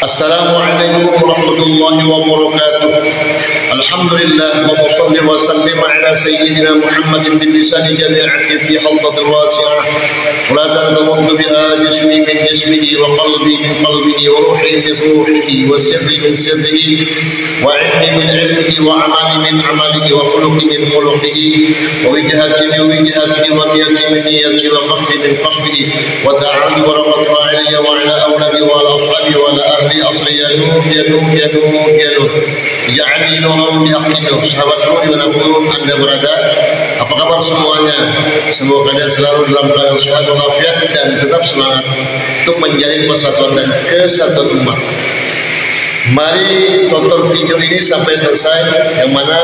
Assalamualaikum warahmatullahi wabarakatuh. Alhamdulillah wa salli wa sallim ala sayyidina Muhammadin bin lisani jami'ati fi halqatil wasi'ah. Salatan tamuddu biha jismi min jismihi wa qalbi min qalbihi wa ruhi min ruhihi wa sirri min sirrihi wa ilmi min ilmihi wa amali min amalihi wa khuluqi min khuluqihi wa wijhati min wijhatihi wa niyati min niyati wa qasdi min qasdihi wa ta'amudi wa raqatuha ilayya wa ala awladi wa ala ashabi wa ala ahli asli ya nur ya nur ya nur ya nur ja'alni nuran bihaqqin nur. Sahabat nur dimanapun anda berada, apa kabar semuanya? Semoga kalian selalu dalam keadaan sehat walafiat dan tetap semangat untuk menjalin persatuan dan kesatuan umat. Mari tonton video ini sampai selesai, yang mana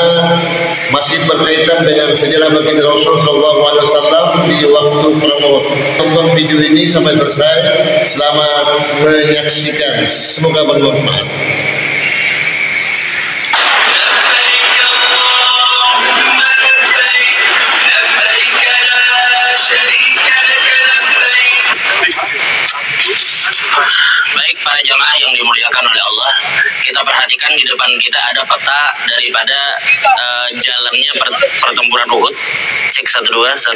masih berkaitan dengan sejarah baginda Rasul Sallallahu Alaihi Wasallam di waktu perang Uhud. Tonton video ini sampai selesai. Selamat menyaksikan, semoga bermanfaat. Baik para jamaah yang dimuliakan oleh Allah, kita perhatikan di depan kita ada peta daripada jalannya pertempuran Uhud. Cek 1 2 1.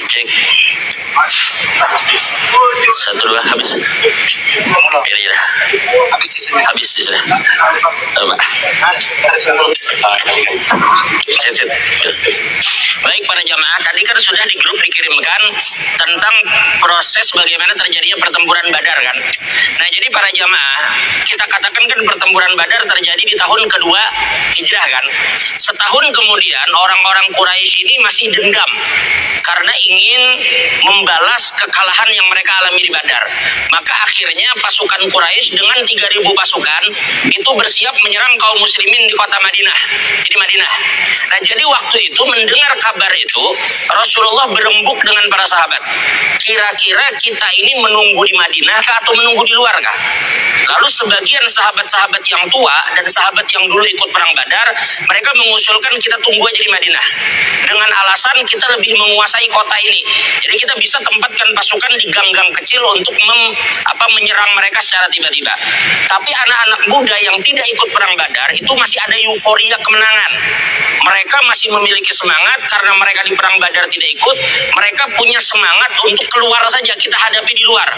Cek 1 2 habis. Kira-kira habis sudah. Coba. Set. Baik para jamaah, tadi kan sudah di grup dikirimkan tentang proses bagaimana terjadinya pertempuran Badar kan. Nah jadi para jamaah, kita katakan kan pertempuran Badar terjadi di tahun kedua Hijrah kan. Setahun kemudian orang-orang Quraisy ini masih dendam karena ingin membalas kekalahan yang mereka alami di Badar. Maka akhirnya pasukan Quraisy dengan 3.000 pasukan itu bersiap menyerang kaum muslimin di kota Madinah, di Madinah. Nah jadi waktu itu mendengar kabar itu, Rasulullah berembuk dengan para sahabat, kira-kira kita ini menunggu di Madinah kah atau menunggu di luar kah? Lalu sebagian sahabat-sahabat yang tua dan sahabat yang dulu ikut perang Badar, mereka mengusulkan kita tunggu aja di Madinah dengan alasan kita lebih menguasai kota ini, jadi kita bisa tempatkan pasukan di gang-gang kecil untuk menyerang mereka secara tiba-tiba. Tapi anak-anak muda yang tidak ikut perang Badar itu masih ada euforia kemenangan. Mereka masih memiliki semangat karena mereka di perang Badar tidak ikut. Mereka punya semangat untuk keluar saja, kita hadapi di luar.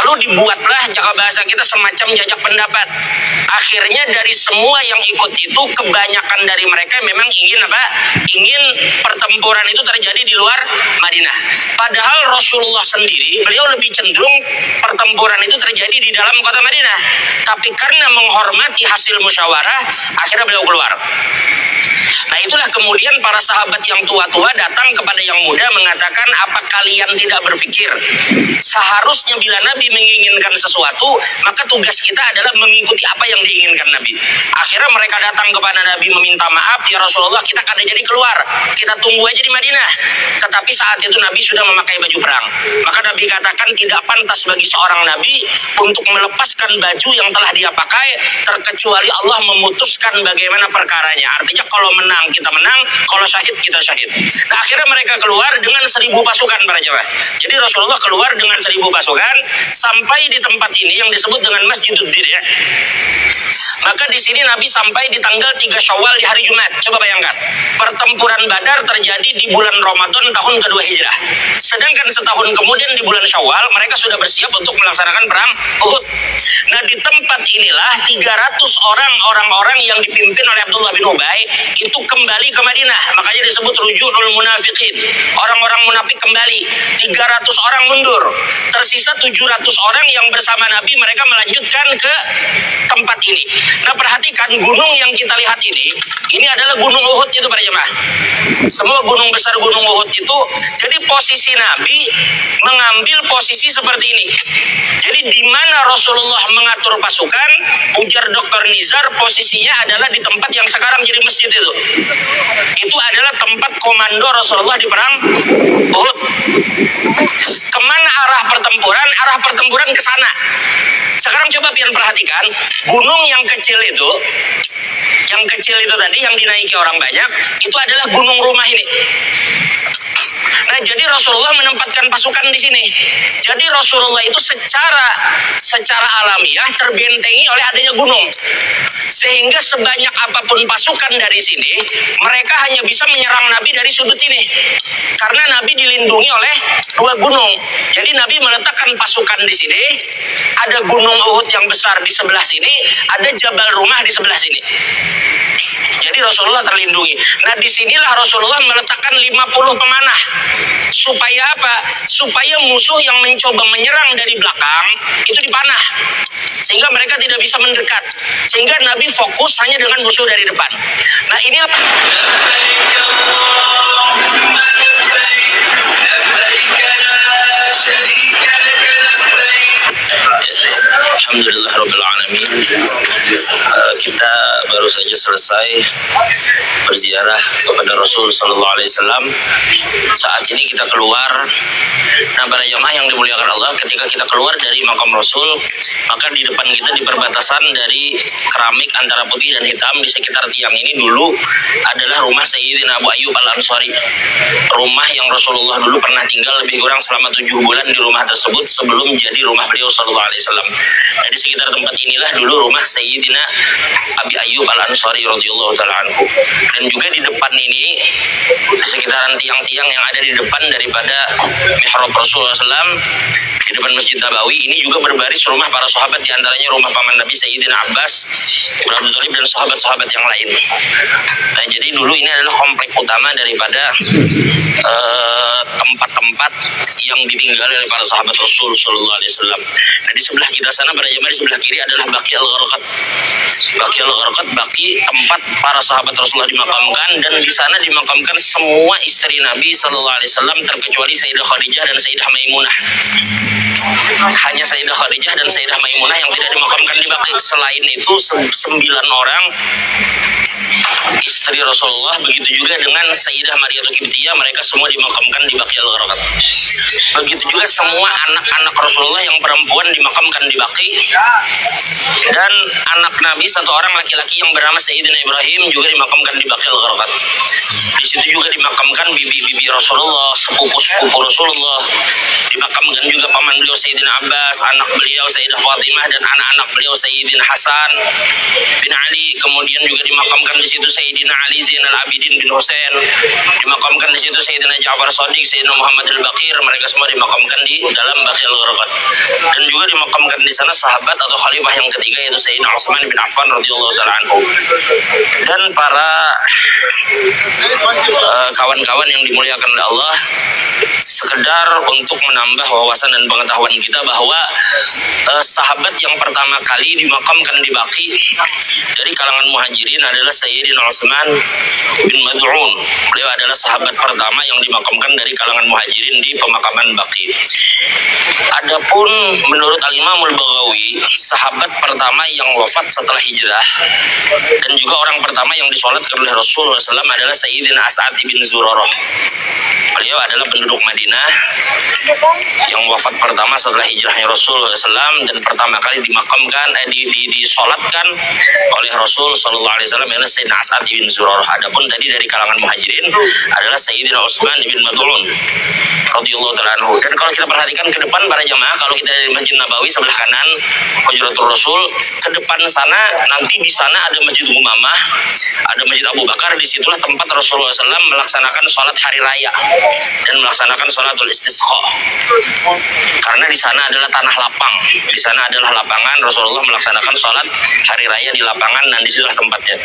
Lalu dibuatlah, jika bahasa kita, semacam jajak pendapat. Akhirnya dari semua yang ikut itu, kebanyakan dari mereka memang ingin apa? Ingin pertempuran itu terjadi di luar Madinah. Padahal Rasulullah sendiri, beliau lebih cenderung pertempuran itu terjadi di dalam kota Madinah. Tapi karena menghormati hasil musyawarah, akhirnya beliau keluar. Nah itulah kemudian para sahabat yang tua-tua datang kepada yang muda mengatakan, apa kalian tidak berpikir seharusnya bila Nabi menginginkan sesuatu, maka tugas kita adalah mengikuti apa yang diinginkan Nabi. Akhirnya mereka datang kepada Nabi meminta maaf, ya Rasulullah kita kada jadi keluar, kita tunggu aja di Madinah. Tetapi saat itu Nabi sudah memakai baju perang. Maka Nabi katakan tidak pantas bagi seorang Nabi untuk melepaskan baju yang telah dia pakai, terkecuali Allah memutuskan bagaimana perkaranya. Artinya kalau menang kita menang, kalau syahid kita syahid. Nah akhirnya mereka keluar dengan 1.000 pasukan para jamaah. Jadi Rasulullah keluar dengan 1.000 pasukan sampai di tempat ini yang disebut dengan Masjidud Dir ya. Maka di sini Nabi sampai di tanggal 3 Syawal di hari Jumat. Coba bayangkan, pertempuran Badar terjadi di bulan Ramadan tahun kedua Hijrah. Sedangkan setahun kemudian di bulan Syawal mereka sudah bersiap untuk melaksanakan perang Uhud. Nah di tempat inilah 300 orang yang dipimpin oleh Abdullah bin Ubay itu kembali ke Madinah. Makanya disebut ruju'ul munafiqin. Orang-orang munafik kembali. 300 orang mundur. Tersisa 700 orang yang bersama Nabi, mereka melanjutkan ke tempat ini. Nah perhatikan gunung yang kita lihat ini adalah gunung Uhud itu para jemaah. Semua gunung besar gunung Uhud itu, jadi posisi Nabi mengambil posisi seperti ini. Jadi di mana Rasulullah mengatur pasukan, ujar Dr. Nizar, posisinya adalah di tempat yang sekarang jadi masjid itu. Itu adalah tempat komando Rasulullah di perang Uhud. Kemana arah pertempuran? Arah pertempuran ke sana. Sekarang coba pian perhatikan, gunung yang kecil itu tadi yang dinaiki orang banyak, itu adalah gunung rumah ini. Nah, jadi Rasulullah menempatkan pasukan di sini. Jadi Rasulullah itu secara alamiah terbentengi oleh adanya gunung. Sehingga sebanyak apapun pasukan dari sini, mereka hanya bisa menyerang Nabi dari sudut ini. Karena Nabi dilindungi oleh dua gunung. Jadi Nabi meletakkan pasukan di sini, ada gunung Uhud yang besar di sebelah sini, ada Jabal Rumah di sebelah sini. Jadi Rasulullah terlindungi. Nah, disinilah Rasulullah meletakkan 50 pemanah. Supaya apa? Supaya musuh yang mencoba menyerang dari belakang itu dipanah. Sehingga mereka tidak bisa mendekat. Sehingga Nabi fokus hanya dengan musuh dari depan. Nah, inilah Alhamdulillahirrahmanirrahim. Kita baru saja selesai berziarah kepada Rasul Sallallahu Alaihi Wasallam. Saat ini kita keluar. Nah, para jamaah yang dimuliakan Allah, ketika kita keluar dari makam Rasul, maka di depan kita di perbatasan dari keramik antara putih dan hitam di sekitar tiang ini dulu adalah rumah Sayyidina Abu Ayyub Al-Ansari. Rumah yang Rasulullah dulu pernah tinggal lebih kurang selama 7 bulan di rumah tersebut sebelum jadi rumah beliau Sallallahu Alaihi Wasallam. Nah, di sekitar tempat inilah dulu rumah Sayyidina Abi Ayyub Al-Ansari radhiyallahu taala anhu. Dan juga di depan ini, di sekitaran tiang-tiang yang ada di depan daripada mihrab Rasulullah SAW, di depan Masjid Nabawi ini juga berbaris rumah para sahabat, diantaranya rumah paman Nabi Sayyidina Abbas bin Abdul Thalib dan sahabat-sahabat yang lain. Nah, jadi dulu ini adalah komplek utama daripada tempat-tempat yang ditinggali oleh para sahabat Rasul Sallallahu Alaihi Wasallam. Nah, di sebelah kita sana pada jamaah di sebelah kiri adalah Baqi Al-Gharqad. Baqi Al-Gharqad, Baqi tempat para sahabat Rasulullah dimakamkan, dan di sana dimakamkan semua istri Nabi Sallallahu Alaihi Wasallam terkecuali Sayyidah Khadijah dan Sayyidah Maimunah. Hanya Sayyidah Khadijah dan Sayyidah Maimunah yang tidak dimakamkan di Baqi. Selain itu 9 orang istri Rasulullah, begitu juga dengan Sayyidah Mariyatul Qibtiyah, mereka semua dimakamkan di Baqi Al-Gharqad. Begitu juga semua anak-anak Rasulullah yang perempuan dimakamkan di Baqi, dan anak Nabi satu orang laki-laki yang bernama Sayyidina Ibrahim juga dimakamkan di Baqi Al-Gharqad. Di situ juga dimakamkan bibi-bibi Rasulullah, sepupu-sepupu Rasulullah. Dimakamkan juga paman beliau Sayyidina Abbas, anak beliau Sayyidah Fatimah, dan anak-anak beliau Sayyidina Hasan bin Ali. Kemudian juga dimakamkan di situ Sayyidina Ali Zainal Abidin bin Husain. Dimakamkan di situ Sayyidina Ja'far Shadiq, Sayyidina Muhammad Al-Baqir. Mereka semua dimakamkan di dalam Baqi Al-Gharqad. Dan juga dimakamkan di sana sahabat atau khalifah yang ketiga, yaitu Sayyidina Utsman bin Affan radhiyallahu taala anhu. Dan para kawan-kawan yang dimuliakan oleh Allah, sekedar untuk menambah wawasan dan pengetahuan kita bahwa sahabat yang pertama kali dimakamkan di Baqi dari kalangan muhajirin adalah Sayyidina Utsman bin Mad'un. Beliau adalah sahabat pertama yang dimakamkan dari kalangan muhajirin di pemakaman Baqi. Adapun menurut Al-Imam Al-Baghawi, sahabat pertama yang wafat setelah hijrah dan juga orang pertama yang disolatkan oleh Rasulullah SAW adalah Sayyidina As'ad bin Zurarah. Beliau adalah penduduk Madinah yang wafat pertama setelah hijrahnya Rasulullah SAW dan pertama kali dimakamkan, disolatkan oleh Rasul Sallallahu Alaihi Wasallam adalah Sayyidina As'ad bin Zurarah. Adapun tadi dari kalangan muhajirin adalah Sayyidina Utsman bin Mad'un radhiyallahu taala anhu. Dan kalau kita perhatikan ke depan para jamaah, kalau kita dari Masjid Nabawi sebelah kanan Hujratul Rasul, ke depan sana nanti di sana ada Masjid Umamah, ada Masjid Abu Bakar. Disitulah tempat Rasulullah SAW melaksanakan sholat hari raya dan melaksanakan sholatul istisqa. Karena di sana adalah tanah lapang, di sana adalah lapangan. Rasulullah melaksanakan sholat hari raya di lapangan dan disitulah tempatnya.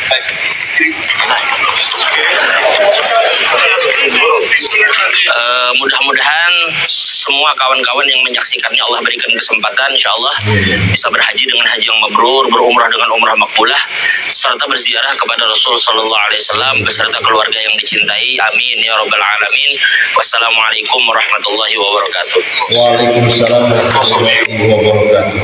Mudah-mudahan semua kawan-kawan yang menyaksikannya Allah berikan kesempatan, insya Allah bisa berhaji dengan haji yang mabrur, berumrah dengan umrah makbulah, serta berziarah kepada Rasul Sallallahu Alaihi Wasallam beserta keluarga yang dicintai. Amin ya rabbal alamin. Wassalamualaikum warahmatullahi wabarakatuh. Waalaikumsalam warahmatullahi wabarakatuh.